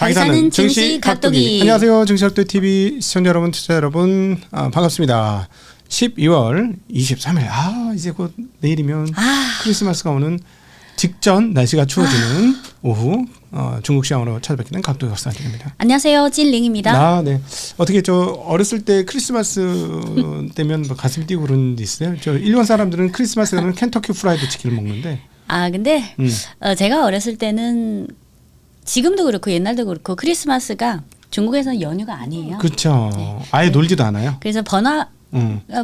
가기 사는 증시 각도기. 안녕하세요. 증시각도TV 시청자 여러분, 투자 여러분, 반갑습니다. 12월 23일. 이제 곧 내일이면 크리스마스가 오는 직전 날씨가 추워지는 오후 중국 시장으로 찾아뵙기는 각도기 박사님입니다. 안녕하세요. 찐링입니다. 네. 어떻게 어렸을 때 크리스마스 되면 뭐 가슴 뛰고 그런 데 있어요? 일본 사람들은 크리스마스에는 켄터키 프라이드 치킨을 먹는데. 근데 제가 어렸을 때는 지금도 그렇고 옛날도 그렇고 크리스마스가 중국에서는 연휴가 아니에요. 그렇죠. 네. 아예 놀지도 않아요. 그래서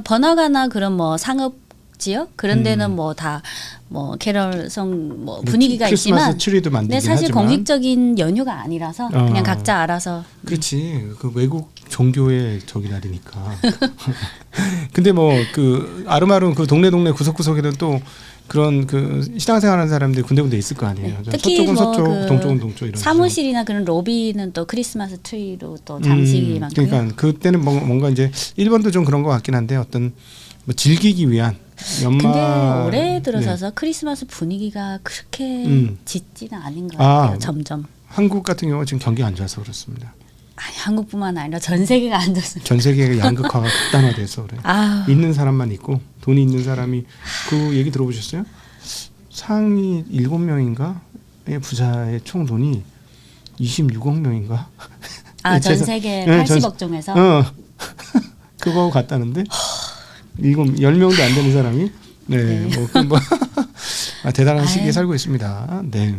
번화가나 그런 뭐 상업 지역 그런 데는 뭐 다 뭐 캐럴성 뭐 분위기가 크리스마스 있지만 트리도 만들긴 근데 사실 하지만. 공식적인 연휴가 아니라서 그냥 각자 알아서. 그렇지. 그 외국 종교의 저기 날이니까. 근데 뭐 그 아름아름 그 동네 구석구석에는 또 그런 그 시장생활하는 사람들이 군데군데 있을 거 아니에요. 특히 서쪽은 뭐 서쪽, 그 동쪽은 동쪽 이런. 사무실이나 그런 로비는 또 크리스마스 트리로 또 장식이 많고요. 그러니까 그때는 뭔가 이제 일본도 좀 그런 것 같긴 한데 어떤 뭐 즐기기 위한 연말. 근데 올해 들어서서 크리스마스 분위기가 그렇게 짙지는 않은 것 같아요. 점점. 한국 같은 경우 지금 경기 안 좋아서 그렇습니다. 한국뿐만 아니라 전 세계가 안 좋습니다. 전 세계가 양극화가 극단화돼서 그래. 있는 사람만 있고 돈이 있는 사람이 그 얘기 들어보셨어요? 상위 7명인가의 부자의 총 돈이 26억 명인가? 전 세계 80억 중에서? 그거 같다는데 10명도 안 되는 사람이 대단한 시기에 살고 있습니다. 네.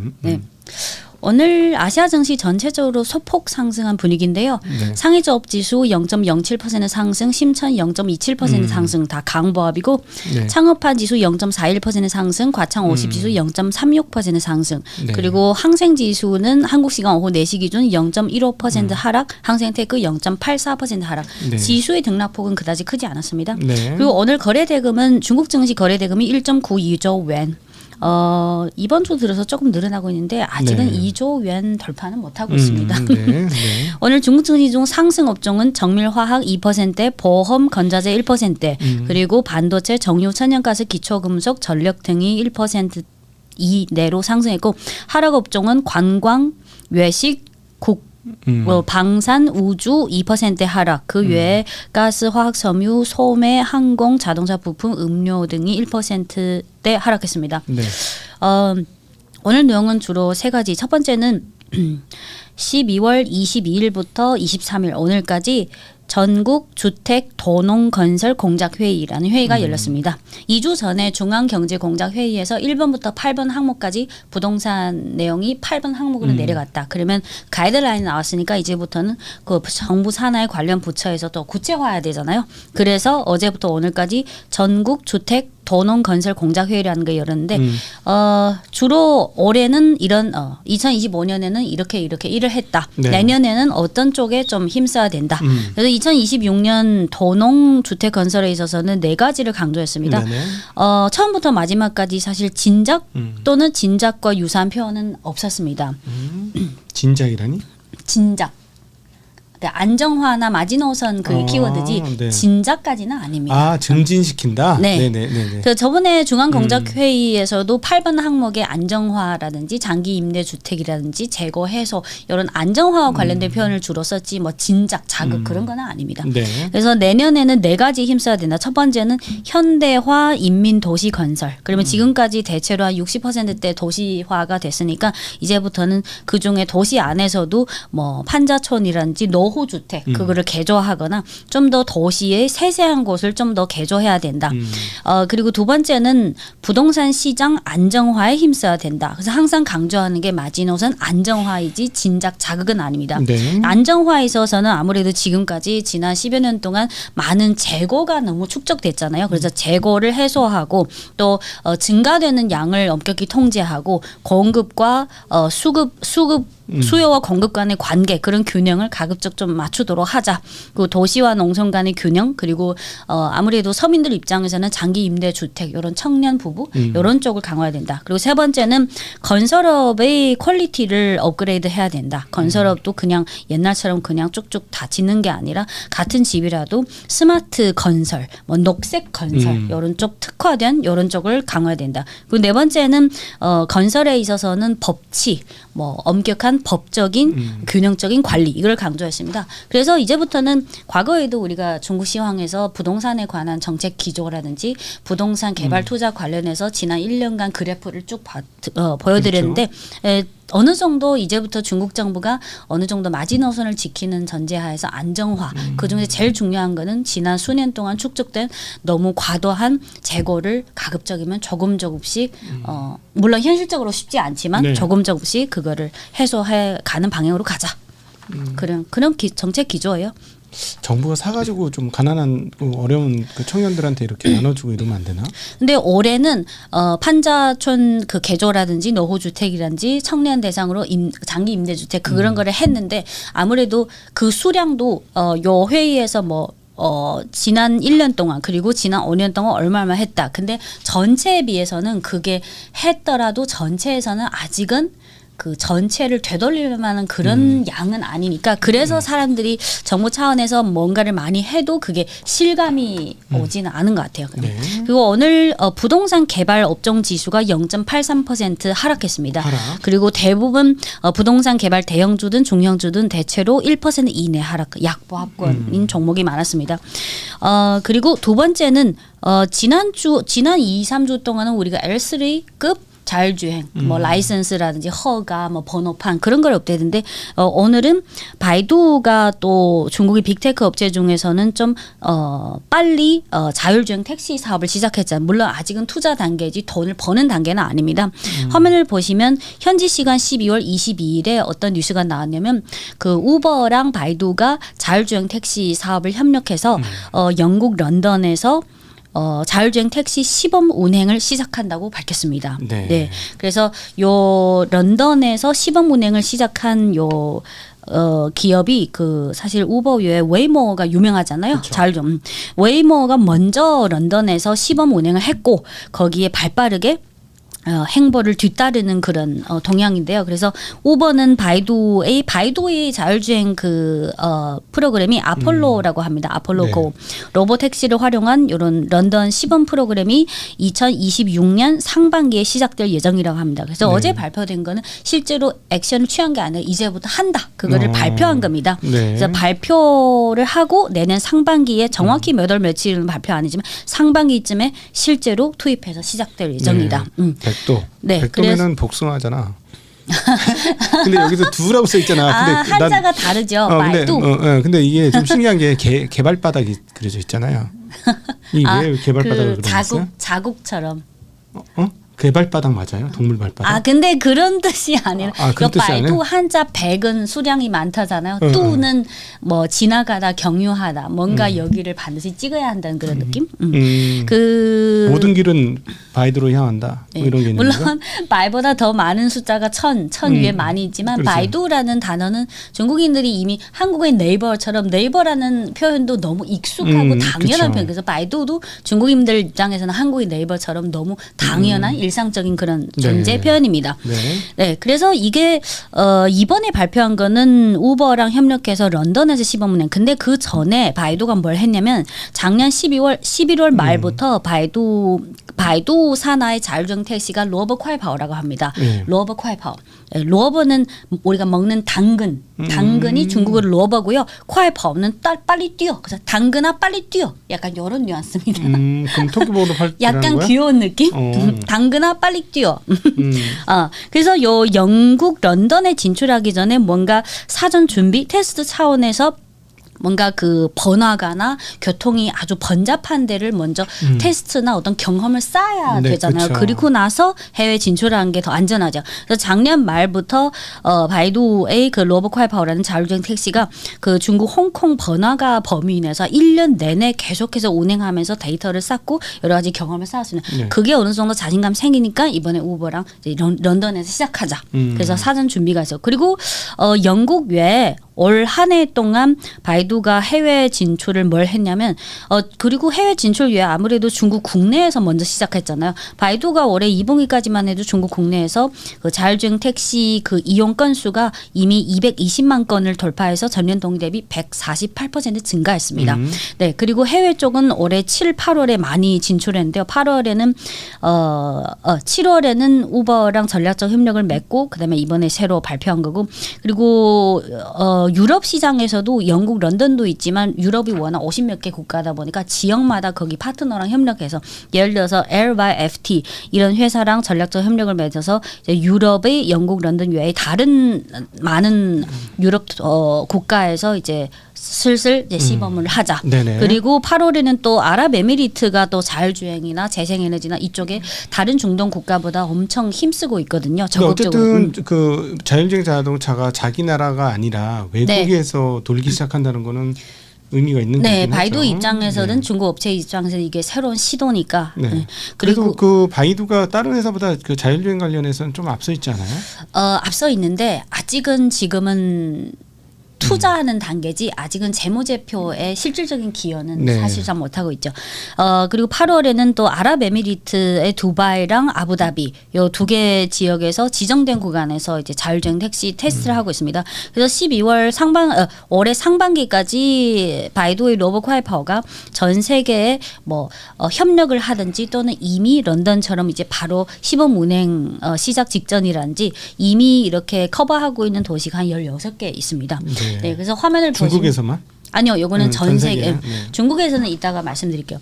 오늘 아시아 증시 전체적으로 소폭 상승한 분위기인데요. 네. 상해조업 지수 0.07% 상승, 심천 0.27% 상승 다 강보합이고 네. 창업한 지수 0.41% 상승, 과창 50 지수 0.36% 상승. 네. 그리고 항생 지수는 한국 시간 오후 4시 기준 0.15% 하락, 항생테크 0.84% 하락. 네. 지수의 등락폭은 그다지 크지 않았습니다. 네. 그리고 오늘 거래대금은 중국 증시 거래대금이 1.92조 원. 이번 주 들어서 조금 늘어나고 있는데 아직은 2조 원 돌파는 못하고 있습니다. 네. 오늘 중국 증시 중 상승 업종은 정밀화학 2%, 보험, 건자재 1%, 그리고 반도체, 정유, 천연가스, 기초금속, 전력 등이 1% 이내로 상승했고 하락 업종은 관광, 외식, 방산, 우주 2% 하락. 그 외에 가스, 화학, 섬유, 소매, 항공, 자동차 부품, 음료 등이 1%대 하락했습니다. 네. 오늘 내용은 주로 세 가지. 첫 번째는 12월 22일부터 23일 오늘까지 전국 주택 도농 건설 공작 회의라는 회의가 열렸습니다. 2주 전에 중앙경제공작회의에서 1번부터 8번 항목까지 부동산 내용이 8번 항목으로 내려갔다. 그러면 가이드라인이 나왔으니까 이제부터는 그 정부 산하의 관련 부처에서 또 구체화해야 되잖아요. 그래서 어제부터 오늘까지 전국 주택 도농 건설 공작 회의라는 걸 열었는데 주로 올해는 이런 2025년에는 이렇게 일을 했다. 네. 내년에는 어떤 쪽에 좀 힘써야 된다. 그래서 2026년 도농 주택 건설에 있어서는 4가지를 강조했습니다. 처음부터 마지막까지 사실 진작 또는 진작과 유사한 표현은 없었습니다. 진작이라니? 진작. 안정화나 마지노선 그 키워드지 네. 진작까지는 아닙니다. 증진시킨다? 네. 그 저번에 중앙공작회의에서도 8번 항목의 안정화라든지 장기 임대주택이라든지 재고 해소 이런 안정화와 관련된 표현을 주로 썼지 뭐 진작, 자극 그런 건 아닙니다. 네. 그래서 내년에는 4가지 힘써야 된다. 첫 번째는 현대화 인민도시 건설. 그러면 지금까지 대체로 한 60%대 도시화가 됐으니까 이제부터는 그중에 도시 안에서도 뭐 판자촌이라든지 노후주택 그거를 개조하거나 좀 더 도시의 세세한 곳을 좀 더 개조해야 된다. 그리고 두 번째는 부동산 시장 안정화에 힘써야 된다. 그래서 항상 강조하는 게 마지노선 안정화이지 진작 자극은 아닙니다. 네. 안정화에 있어서는 아무래도 지금까지 지난 10여 년 동안 많은 재고가 너무 축적됐잖아요. 그래서 재고를 해소하고 또 증가되는 양을 엄격히 통제하고 공급과 수요와 공급 간의 관계 그런 균형을 가급적 좀 맞추도록 하자. 그리고 도시와 농촌 간의 균형 그리고 아무래도 서민들 입장에서는 장기 장기 임대 주택 이런 청년 부부 이런 쪽을 강화해야 된다. 그리고 세 번째는 건설업의 퀄리티를 업그레이드 해야 된다. 건설업도 그냥 옛날처럼 그냥 쭉쭉 다 짓는 게 아니라 같은 집이라도 스마트 건설, 뭐 녹색 건설 이런 쪽 특화된 이런 쪽을 강화해야 된다. 그리고 네 번째는 건설에 있어서는 법치, 뭐 엄격한 법적인 균형적인 관리 이걸 강조했습니다. 그래서 이제부터는 과거에도 우리가 중국 시황에서 부동산에 관한 정책 기조라든지 부동산 개발 투자 관련해서 지난 1년간 그래프를 쭉 보여드렸는데 그렇죠. 어느 정도 이제부터 중국 정부가 어느 정도 마지노선을 지키는 전제하에서 안정화 그중에 제일 중요한 거는 지난 수년 동안 축적된 너무 과도한 재고를 가급적이면 조금씩 물론 현실적으로 쉽지 않지만 네. 조금씩 그거를 해소해 가는 방향으로 가자. 그런 정책 기조예요. 정부가 사가지고 좀 가난한 어려운 그 청년들한테 이렇게 나눠주고 이러면 안 되나? 근데 올해는 판자촌 그 개조라든지 노후주택이라든지 청년 대상으로 장기 임대주택 그런 거를 했는데 아무래도 그 수량도 요 회의에서 지난 1년 동안 그리고 지난 5년 동안 얼마나 했다. 근데 전체에 비해서는 그게 했더라도 전체에서는 아직은 그 전체를 되돌릴 만한 그런 양은 아니니까 그래서 사람들이 정부 차원에서 뭔가를 많이 해도 그게 실감이 오지는 않은 것 같아요. 네. 그리고 오늘 부동산 개발 업종 지수가 0.83% 하락했습니다. 그리고 대부분 부동산 개발 대형주든 중형주든 대체로 1% 이내 하락 약보합권인 종목이 많았습니다. 그리고 두 번째는 지난 2, 3주 동안은 우리가 L3급 자율주행, 뭐 라이선스라든지 허가, 뭐 번호판 그런 걸 업데이트인데 오늘은 바이두가 또 중국의 빅테크 업체 중에서는 좀 빨리 자율주행 택시 사업을 시작했잖아요. 물론 아직은 투자 단계지 돈을 버는 단계는 아닙니다. 화면을 보시면 현지 시간 12월 22일에 어떤 뉴스가 나왔냐면 그 우버랑 바이두가 자율주행 택시 사업을 협력해서 영국 런던에서 자율주행 택시 시범 운행을 시작한다고 밝혔습니다. 네. 네. 그래서 요 런던에서 시범 운행을 시작한 요 기업이 그 사실 우버 외에 웨이모가 유명하잖아요. 그렇죠. 웨이모가 먼저 런던에서 시범 운행을 했고 거기에 발빠르게 행보를 뒤따르는 그런 동향인데요. 그래서 우버는 바이두의 자율주행 그 프로그램이 아폴로라고 합니다. 아폴로 네. 고 로봇 택시를 활용한 이런 런던 시범 프로그램이 2026년 상반기에 시작될 예정이라고 합니다. 그래서 네. 어제 발표된 거는 실제로 액션을 취한 게 아니라 이제부터 한다. 그거를 발표한 겁니다. 네. 그래서 발표를 하고 내년 상반기에 정확히 몇 월 며칠은 발표 아니지만 상반기쯤에 실제로 투입해서 시작될 예정이다. 네. 네, 백도면은 복숭아잖아. 근데 여기서 두라고 써 있잖아. 근데 한자가 다르죠. 말도. 근데 이게 좀 신기한 게 개발바닥이 그려져 있잖아요. 이게 왜 개발바닥을 그 그려놨어요? 자국처럼. 개발바닥 맞아요? 동물 발바닥? 근데 그런 뜻이 아니라 그런 뜻이 말도 아니에요? 한자 백은 수량이 많다잖아요. 뚜는 뭐 지나가다 경유하다 뭔가 여기를 반드시 찍어야 한다는 그런 느낌. 그 모든 길은 바이두로 향한다. 뭐 이런 게 있는 거죠? 물론 말보다 더 많은 숫자가 천 위에 많이 있지만 그렇죠. 바이두라는 단어는 중국인들이 이미 한국의 네이버처럼 네이버라는 표현도 너무 익숙하고 당연한 그렇죠. 표현. 그래서 바이두도 중국인들 입장에서는 한국의 네이버처럼 너무 당연한 일상적인 그런 존재 네. 표현입니다. 네. 네, 그래서 이게 이번에 발표한 거는 우버랑 협력해서 런던에서 시범 운행. 근데 그 전에 바이두가 뭘 했냐면 작년 11월 말부터 바이두 산하의 자율주행 택시가 로버 콰이파오라고 합니다. 로버 콰이파오. 로버는 우리가 먹는 당근이 중국어로 로버고요. 콰이파오는 빨리 뛰어. 그래서 당근아 빨리 뛰어. 약간 이런 뉘앙스입니다. 그럼 토끼보드 팔 약간 거야? 귀여운 느낌? 당근아 빨리 뛰어. 그래서 요 영국 런던에 진출하기 전에 뭔가 사전 준비 테스트 차원에서 뭔가 그 번화가나 교통이 아주 번잡한 데를 먼저 테스트나 어떤 경험을 쌓아야 네, 되잖아요. 그렇죠. 그리고 나서 해외 진출하는 게 더 안전하죠. 그래서 작년 말부터 바이두의 그 로버콰이파오라는 자율주행 택시가 그 중국 홍콩 번화가 범위 내에서 1년 내내 계속해서 운행하면서 데이터를 쌓고 여러 가지 경험을 쌓았습니다. 네. 그게 어느 정도 자신감 생기니까 이번에 우버랑 이제 런던에서 시작하자. 그래서 사전 준비가 있어. 그리고 영국 외에 올 한 해 동안 바이두 바이두가 해외 진출을 뭘 했냐면 그리고 해외 진출 외에 아무래도 중국 국내에서 먼저 시작했잖아요. 바이두가 올해 2분기까지만 해도 중국 국내에서 그 자율주행 택시 그 이용 건수가 이미 220만 건을 돌파해서 전년 동기 대비 148% 증가했습니다. 네, 그리고 해외 쪽은 올해 7, 8월에 많이 진출했는데요. 8월에는 7월에는 우버랑 전략적 협력을 맺고 그다음에 이번에 새로 발표한 거고 그리고 유럽 시장에서도 영국 런던도 있지만 유럽이 워낙 50몇 개 국가다 보니까 지역마다 거기 파트너랑 협력해서 예를 들어서 LYFT 이런 회사랑 전략적 협력을 맺어서 이제 유럽의 영국 런던 외에 다른 많은 유럽 국가에서 이제 슬슬 이제 시범을 하자. 네네. 그리고 8월에는 또 아랍에미리트가 또 자율주행이나 재생에너지나 이쪽에 다른 중동 국가보다 엄청 힘쓰고 있거든요. 적극적으로. 어쨌든 그 자율주행 자동차가 자기 나라가 아니라 외국에서 돌기 시작한다는 거는 의미가 있는 네, 거긴 바이두 하죠. 입장에서는 네. 중국 업체 입장에서는 이게 새로운 시도니까. 네. 네. 그래도 그 바이두가 다른 회사보다 그 자율주행 관련해서는 좀 앞서 있지 않아요? 앞서 있는데 아직은 지금은 투자하는 단계지 아직은 재무제표의 실질적인 기여는 네. 사실상 못하고 있죠. 그리고 8월에는 또 아랍에미리트의 두바이랑 아부다비 요 두 개 지역에서 지정된 구간에서 이제 자율주행 택시 테스트를 하고 있습니다. 그래서 12월 올해 상반기까지 바이두의 로보콰이파워가 전 세계에 뭐 협력을 하든지 또는 이미 런던처럼 이제 바로 시범 운행 시작 직전이란지 이미 이렇게 커버하고 있는 도시가 한 16개 있습니다. 네, 그래서 화면을 중국에서만? 아니요, 요거는 전 세계. 네. 중국에서는 이따가 말씀드릴게요.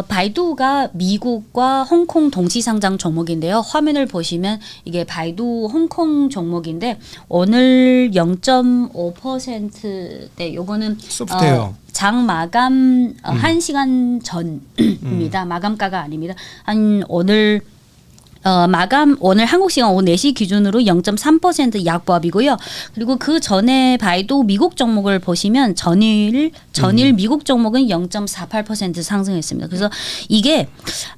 바이두가 미국과 홍콩 동시 상장 종목인데요. 화면을 보시면 이게 바이두 홍콩 종목인데 오늘 0.5%대 요거는 소프트웨어. 장 마감 1시간 전입니다. 마감가가 아닙니다. 한 오늘 마감 오늘 한국 시간 오후 4시 기준으로 0.3% 약보합이고요. 그리고 그 전에 바이두 미국 종목을 보시면 전일 미국 종목은 0.48% 상승했습니다. 그래서 이게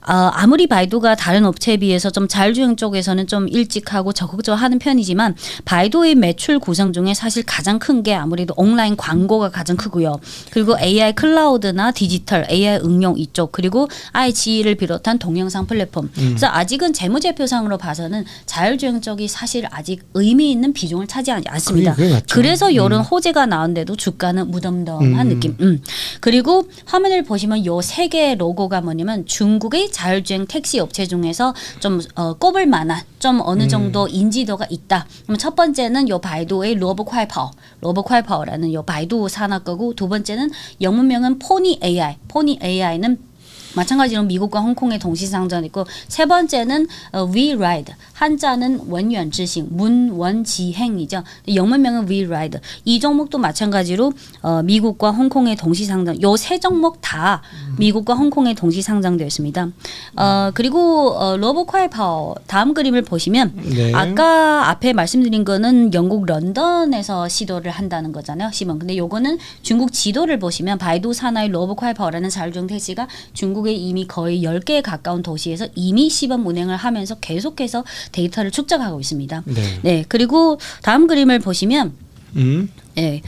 아무리 바이두가 다른 업체에 비해서 좀 자율주행 쪽에서는 좀 일찍 하고 적극적으로 하는 편이지만 바이두의 매출 구성 중에 사실 가장 큰 게 아무래도 온라인 광고가 가장 크고요. 그리고 AI 클라우드나 디지털 AI 응용 이쪽 그리고 IG를 비롯한 동영상 플랫폼. 그래서 아직은 재무제표상으로 봐서는 자율주행 쪽이 사실 아직 의미 있는 비중을 차지하지 않습니다. 그래서 이런 호재가 나온데도 주가는 무덤덤한 느낌. 그리고 화면을 보시면 요 세 개의 로고가 뭐냐면 중국의 자율주행 택시 업체 중에서 좀 꼽을 만한 좀 어느 정도 인지도가 있다. 그럼 첫 번째는 요 바이두의 로보콰이파워라는 요 바이두 산하 거고 두 번째는 영문명은 포니 AI. 포니 AI는 마찬가지로 미국과 홍콩의 동시 상장이고 세 번째는 WeRide 한자는 원연지행 문원지행이죠. 영문명은 WeRide 이 종목도 마찬가지로 미국과 홍콩의 동시 상장 요 세 종목 다 미국과 홍콩의 동시 상장되어 있습니다. 그리고 로보콰이파워 다음 그림을 보시면 네. 아까 앞에 말씀드린 거는 영국 런던에서 시도를 한다는 거잖아요. 시범. 근데 요거는 중국 지도를 보시면 바이두 산하의 로보콰이파워라는 자율주행 택시가 중국의 이미 거의 10개에 가까운 도시에서 이미 시범 운행을 하면서 계속해서 데이터를 축적하고 있습니다. 네. 그리고 다음 그림을 보시면 네.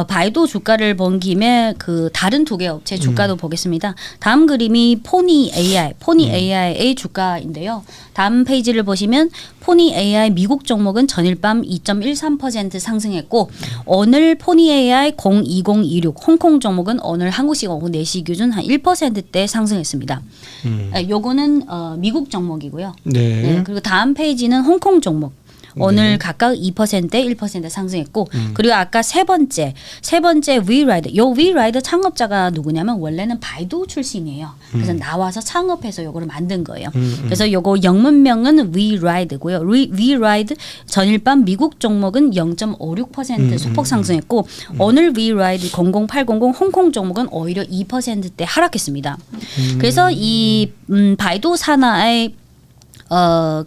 바이두 주가를 본 김에 그 다른 두 개 업체 주가도 보겠습니다. 다음 그림이 포니 AI의 주가인데요. 다음 페이지를 보시면 포니 AI 미국 종목은 전일 밤 2.13% 상승했고 오늘 포니 AI 02026 홍콩 종목은 오늘 한국 시간 오후 4시 기준 한 1%대 상승했습니다. 요거는 미국 종목이고요. 네. 그리고 다음 페이지는 홍콩 종목. 오늘 각각 2%대 1% 상승했고 그리고 아까 세 번째 WeRide 요 WeRide 창업자가 누구냐면 원래는 바이두 출신이에요. 그래서 나와서 창업해서 요거를 만든 거예요. 그래서 요거 영문명은 WeRide고요. WeRide 전일 밤 미국 종목은 0.56% 소폭 상승했고 오늘 WeRide 00800 홍콩 종목은 오히려 2%대 하락했습니다. 그래서 이 바이두 산하의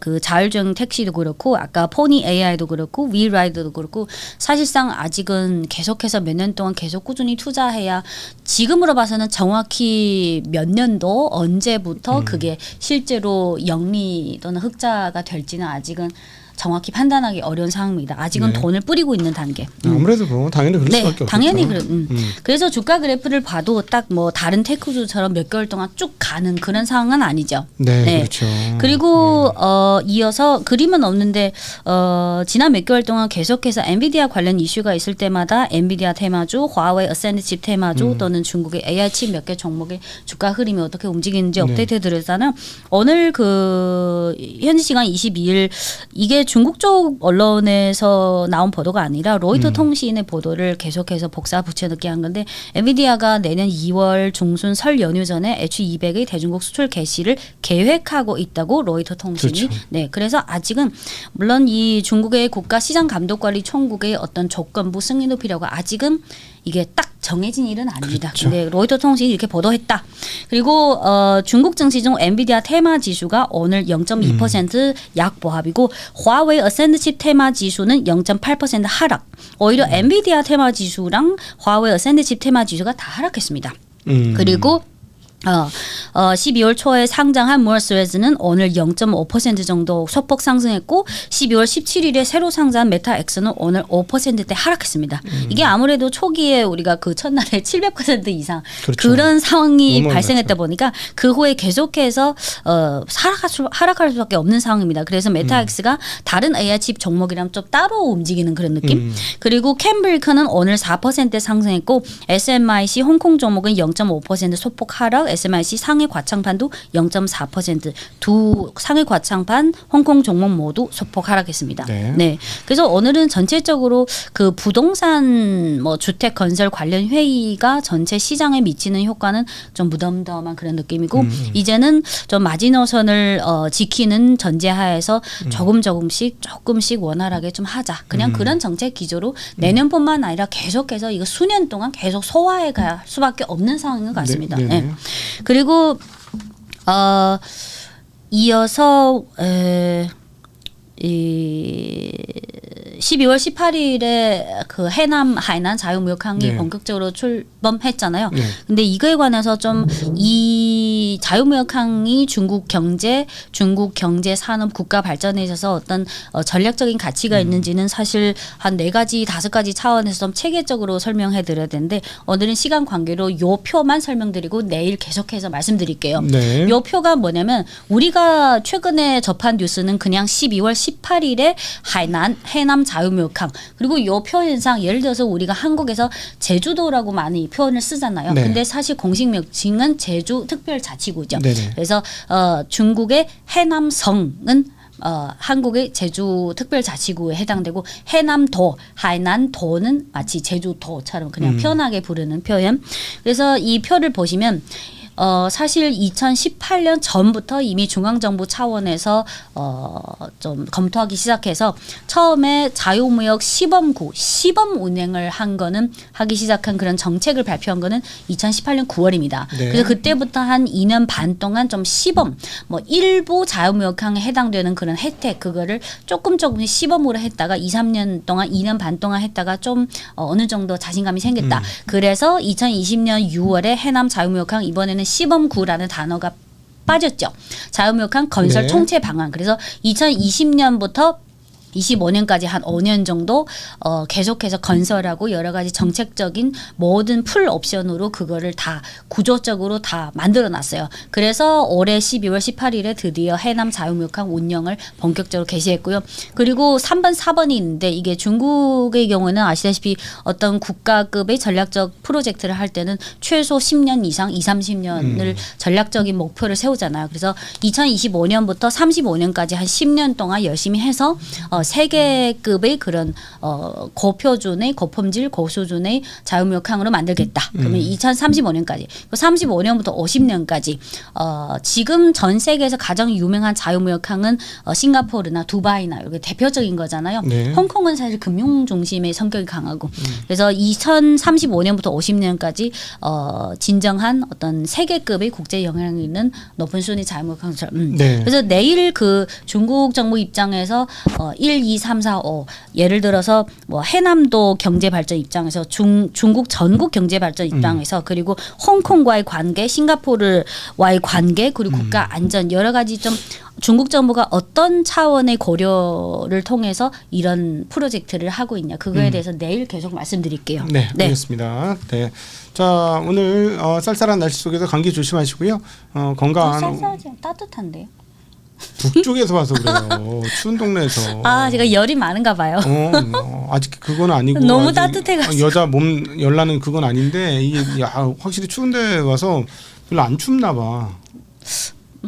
그 자율주행 택시도 그렇고 아까 포니 AI도 그렇고 WeRide도 그렇고 사실상 아직은 계속해서 몇 년 동안 계속 꾸준히 투자해야 지금으로 봐서는 정확히 몇 년도 언제부터 그게 실제로 영리 또는 흑자가 될지는 아직은 정확히 판단하기 어려운 상황입니다. 아직은 네. 돈을 뿌리고 있는 단계. 아무래도 뭐 당연히 그럴 수밖에 없죠. 당연히 그래서 주가 그래프를 봐도 딱 뭐 다른 테크주처럼 몇 개월 동안 쭉 가는 그런 상황은 아니죠. 네. 그렇죠. 그리고 이어서 그림은 없는데 지난 몇 개월 동안 계속해서 엔비디아 관련 이슈가 있을 때마다 엔비디아 테마주, 화웨이 어센드 칩 테마주 또는 중국의 AI 칩 몇 개 종목의 주가 흐름이 어떻게 움직이는지 업데이트 드렸잖아요. 오늘 그 현지 시간 22일 이게 중국 쪽 언론에서 나온 보도가 아니라 로이터 통신의 보도를 계속해서 복사 붙여넣기 한 건데 엔비디아가 내년 2월 중순 설 연휴 전에 H200의 대중국 수출 개시를 계획하고 있다고 로이터 통신이 그렇죠. 네 그래서 아직은 물론 이 중국의 국가 시장 감독 관리 총국의 어떤 조건부 승인 높이라고 아직은 이게 딱 정해진 일은 아닙니다. 그렇죠. 근데 로이터 통신이 이렇게 보도했다. 그리고 중국 증시 중 엔비디아 테마 지수가 오늘 0.2% 약보합이고 화웨이 어센드 칩 테마 지수는 0.8% 하락. 오히려 엔비디아 테마 지수랑 화웨이 어센드 칩 테마 지수가 다 하락했습니다. 그리고 12월 초에 상장한 모어스웨즈는 오늘 0.5% 정도 소폭 상승했고 12월 17일에 새로 상장한 메타엑스는 오늘 5%대 하락했습니다. 이게 아무래도 초기에 우리가 그 첫날에 700% 이상 그렇죠. 그런 상황이 너무 발생했다 많죠. 보니까 그 후에 계속해서 하락할 수밖에 없는 상황입니다. 그래서 메타엑스가 다른 AI 칩 종목이랑 좀 따로 움직이는 그런 느낌. 그리고 캠브리크는 오늘 4% 상승했고 SMIC 홍콩 종목은 0.5% 소폭 하락, SMIC 상해 과창판도 0.4% 두 상해 과창판 홍콩 종목 모두 소폭 하락했습니다. 네. 그래서 오늘은 전체적으로 그 부동산 뭐 주택 건설 관련 회의가 전체 시장에 미치는 효과는 좀 무덤덤한 그런 느낌이고 이제는 좀 마지노선을 지키는 전제하에서 조금씩 원활하게 좀 하자. 그냥 그런 정책 기조로 내년뿐만 아니라 계속해서 이거 수년 동안 계속 소화해 갈 수밖에 없는 상황인 것 같습니다. 네. 그리고 이어서 이 12월 18일에 그 해남 하이난 자유무역항이 본격적으로 출범했잖아요. 근데 이거에 관해서 좀 이 자유무역항이 중국 경제 산업 국가 발전에 있어서 어떤 전략적인 가치가 있는지는 사실 한 4가지 5가지 차원에서 좀 체계적으로 설명해 드려야 되는데 오늘은 시간 관계로 요 표만 설명드리고 내일 계속해서 말씀드릴게요. 네. 요 표가 뭐냐면 우리가 최근에 접한 뉴스는 그냥 12월 18일에 해남 자유무역항 그리고 요 표현상 예를 들어서 우리가 한국에서 제주도라고 많이 표현을 쓰잖아요. 네. 근데 사실 공식 명칭은 제주 특별자치구죠. 네네. 그래서 중국의 해남성은 한국의 제주 특별자치구에 해당되고 해남도, 하이난도는 마치 제주도처럼 그냥 편하게 부르는 표현. 그래서 이 표를 보시면 사실 2018년 전부터 이미 중앙정부 차원에서 좀 검토하기 시작해서 처음에 자유무역 시범 운행을 하기 시작한 그런 정책을 발표한 거는 2018년 9월입니다. 네. 그래서 그때부터 한 2년 반 동안 좀 시범, 뭐 일부 자유무역항에 해당되는 그런 혜택 그거를 조금씩 시범으로 했다가 2년 반 동안 했다가 좀 어느 정도 자신감이 생겼다. 그래서 2020년 6월에 해남 자유무역항 이번에는 시범구라는 단어가 빠졌죠. 자유무역항 건설 네. 총체 방안. 그래서 2020년부터 25년까지 한 5년 정도 계속해서 건설하고 여러 가지 정책적인 모든 풀 옵션으로 그거를 다 구조적으로 다 만들어 놨어요. 그래서 올해 12월 18일에 드디어 해남 자유무역항 운영을 본격적으로 개시했고요. 그리고 3번, 4번이 있는데 이게 중국의 경우는 아시다시피 어떤 국가급의 전략적 프로젝트를 할 때는 최소 10년 이상, 30년을 전략적인 목표를 세우잖아요. 그래서 2025년부터 35년까지 한 10년 동안 열심히 해서 세계급의 그런 고표준의 고품질 고수준의 자유무역항으로 만들겠다. 그러면 2035년까지 35년부터 50년까지 지금 전 세계에서 가장 유명한 자유무역항은 싱가포르나 두바이나 이렇게 대표적인 거잖아요. 네. 홍콩은 사실 금융 중심의 성격이 강하고 그래서 2035년부터 50년까지 진정한 어떤 세계급의 국제 영향력 있는 높은 수준의 자유무역항처럼 네. 그래서 내일 그 중국 정부 입장에서 1, 2, 3, 4, 5 예를 들어서 뭐 해남도 경제발전 입장에서 중국 전국 경제발전 입장에서 그리고 홍콩과의 관계, 싱가포르와의 관계 그리고 국가 안전 여러 가지 좀 중국 정부가 어떤 차원의 고려를 통해서 이런 프로젝트를 하고 있냐 그거에 대해서 내일 계속 말씀드릴게요. 네, 알겠습니다. 네, 자 오늘 쌀쌀한 날씨 속에서 감기 조심하시고요. 건강한 쌀쌀하지 따뜻한데요. 북쪽에서 와서 그래요. 추운 동네에서. 아 제가 열이 많은가 봐요. 아직 그건 아니고 너무 따뜻해가지고 여자 몸 열나는 그건 아닌데 이게 확실히 추운데 와서 별로 안 춥나 봐.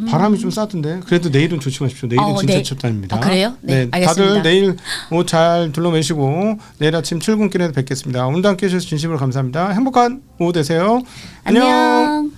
바람이 좀 싸던데 그래도 내일은 조심하십시오. 내일은 진짜 네. 춥답니다. 아, 그래요? 네, 알겠습니다. 다들 내일 옷 잘 둘러매시고 내일 아침 출근길에 뵙겠습니다. 오늘도 함께해 주셔서 진심으로 감사합니다. 행복한 오후 되세요. 안녕.